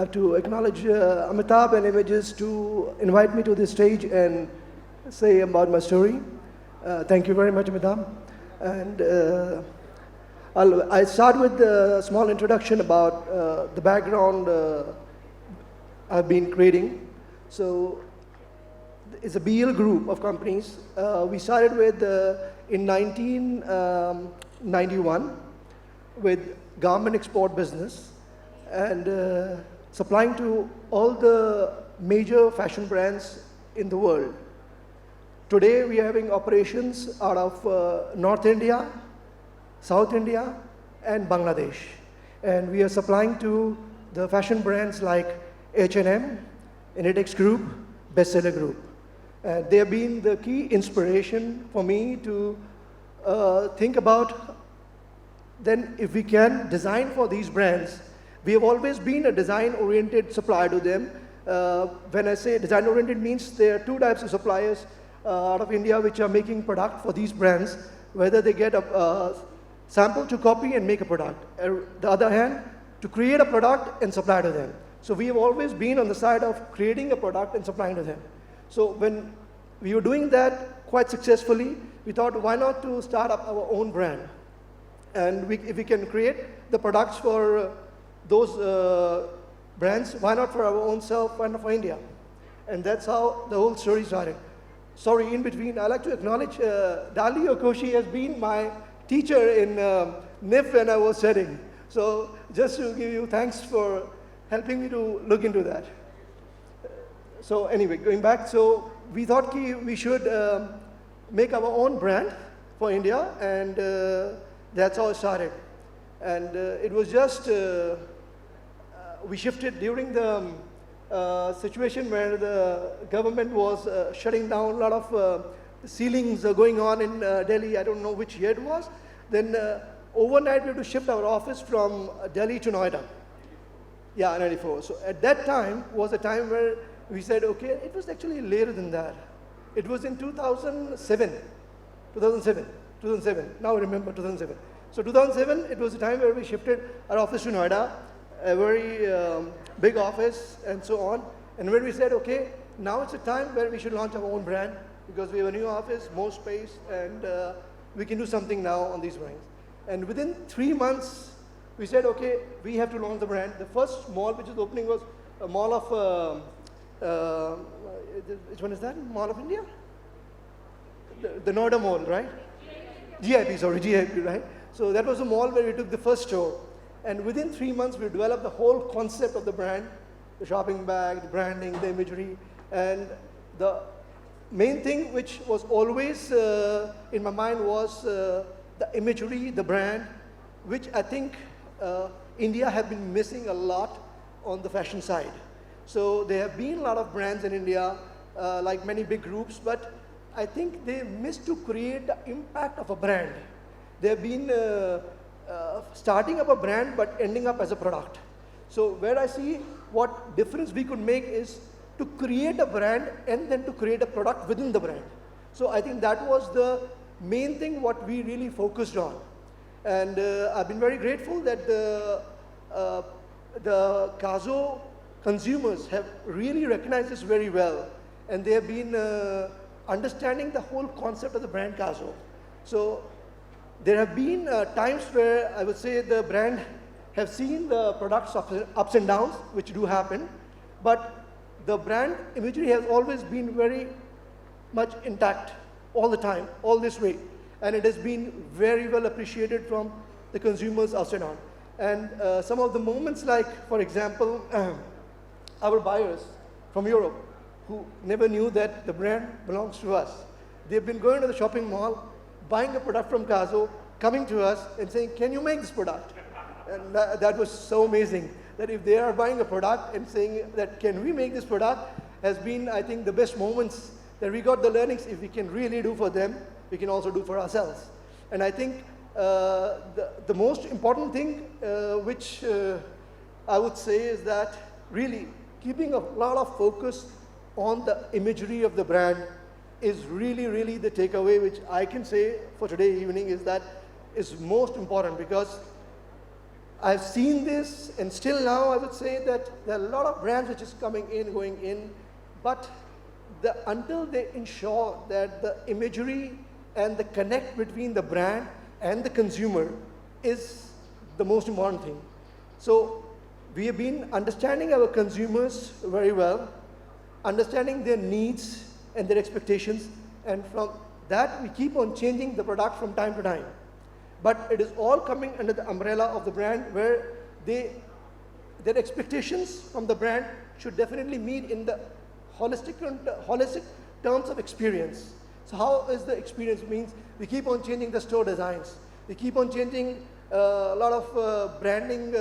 to acknowledge Amitabh and Images to invite me to this stage and say about my story. Thank you very much, Amitabh. And I'll start with a small introduction about the background I've been creating. So it's a BL group of companies. We started with in 1991 with garment export business and supplying to all the major fashion brands in the world. Today we are having operations out of North India, South India, and Bangladesh. And we are supplying to the fashion brands like H&M, Inditex Group, Bestseller Group. They have been the key inspiration for me to think about then if we can design for these brands. We have always been a design-oriented supplier to them. When I say design-oriented means there are two types of suppliers out of India which are making product for these brands, whether they get a sample to copy and make a product. The other hand, to create a product and supply to them. So we have always been on the side of creating a product and supplying to them. So when we were doing that quite successfully, we thought why not to start up our own brand. And if we can create the products for those brands, why not for our own self, why not for India? And that's how the whole story started. Sorry, in between, I'd like to acknowledge Dali Okoshi has been my teacher in NIF when I was studying. So just to give you thanks for helping me to look into that. So anyway, going back, so we thought we should make our own brand for India, and that's how it started. And it was just, we shifted during the situation where the government was shutting down a lot of ceilings going on in Delhi. I don't know which year it was. Then overnight we had to shift our office from Delhi to Noida. Yeah, 94. So at that time was a time where we said, okay, it was actually later than that. It was in 2007. Now I remember 2007. So 2007, it was a time where we shifted our office to Noida, a very big office and so on. And when we said, okay, now it's a time where we should launch our own brand because we have a new office, more space, and we can do something now on these brands. And within 3 months, we said, okay, we have to launch the brand. The first mall which is opening was a mall of, which one is that? Mall of India? The Noida Mall, right? GIP, sorry, GIP, right? So that was a mall where we took the first store. And within 3 months, we developed the whole concept of the brand, the shopping bag, the branding, the imagery. And the main thing which was always in my mind was the imagery, the brand, which I think India have been missing a lot on the fashion side. So there have been a lot of brands in India, like many big groups, but I think they missed to create the impact of a brand. They have been starting up a brand, but ending up as a product. So where I see what difference we could make is to create a brand and then to create a product within the brand. So I think that was the main thing what we really focused on. And I've been very grateful that the Kazo consumers have really recognized this very well. And they have been understanding the whole concept of the brand Kazo. So there have been times where I would say the brand have seen the products ups and downs, which do happen, but the brand imagery has always been very much intact all the time, all this way. And it has been very well appreciated from the consumers out and on. And some of the moments like, for example, our buyers from Europe who never knew that the brand belongs to us. They've been going to the shopping mall, buying a product from Kazo, coming to us and saying, can you make this product? And that was so amazing, that if they are buying a product and saying that, can we make this product, has been, I think, the best moments that we got the learnings. If we can really do for them, we can also do for ourselves. And I think the most important thing which I would say is that really keeping a lot of focus on the imagery of the brand is really, really the takeaway which I can say for today evening is that is most important, because I've seen this, and still now I would say that there are a lot of brands which is coming in, going in, but until they ensure that the imagery and the connect between the brand and the consumer is the most important thing. So we have been understanding our consumers very well, understanding their needs and their expectations, and from that we keep on changing the product from time to time. But it is all coming under the umbrella of the brand, where their expectations from the brand should definitely meet in the holistic terms of experience. So how is the experience? Means we keep on changing the store designs. We keep on changing a lot of branding,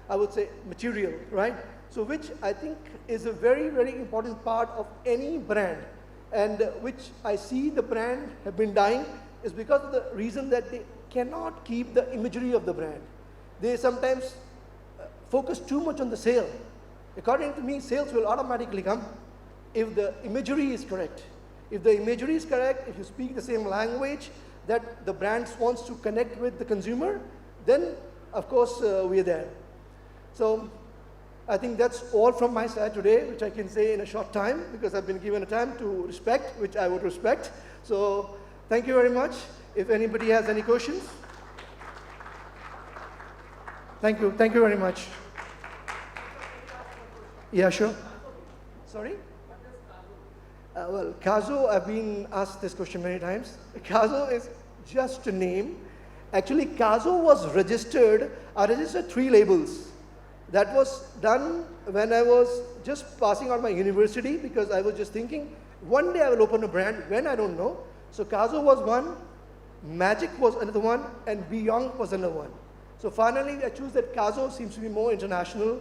I would say, material, right? So which I think is a very, very important part of any brand, and which I see the brand have been dying is because of the reason that they cannot keep the imagery of the brand. They sometimes focus too much on the sale. According to me, sales will automatically come if the imagery is correct. If the imagery is correct, if you speak the same language that the brand wants to connect with the consumer, then of course we are there. So I think that's all from my side today, which I can say in a short time, because I've been given a time to respect, which I would respect. So thank you very much. If anybody has any questions. Thank you very much. Yeah, sure. Sorry? Well, Kazo, I've been asked this question many times. Kazo is just a name. Actually, Kazo was registered. I registered 3 labels. That was done when I was just passing out my university, because I was just thinking, one day I will open a brand. When, I don't know. So Kazo was one, Magic was another one, and Beyond was another one. So finally, I choose that Kazo seems to be more international.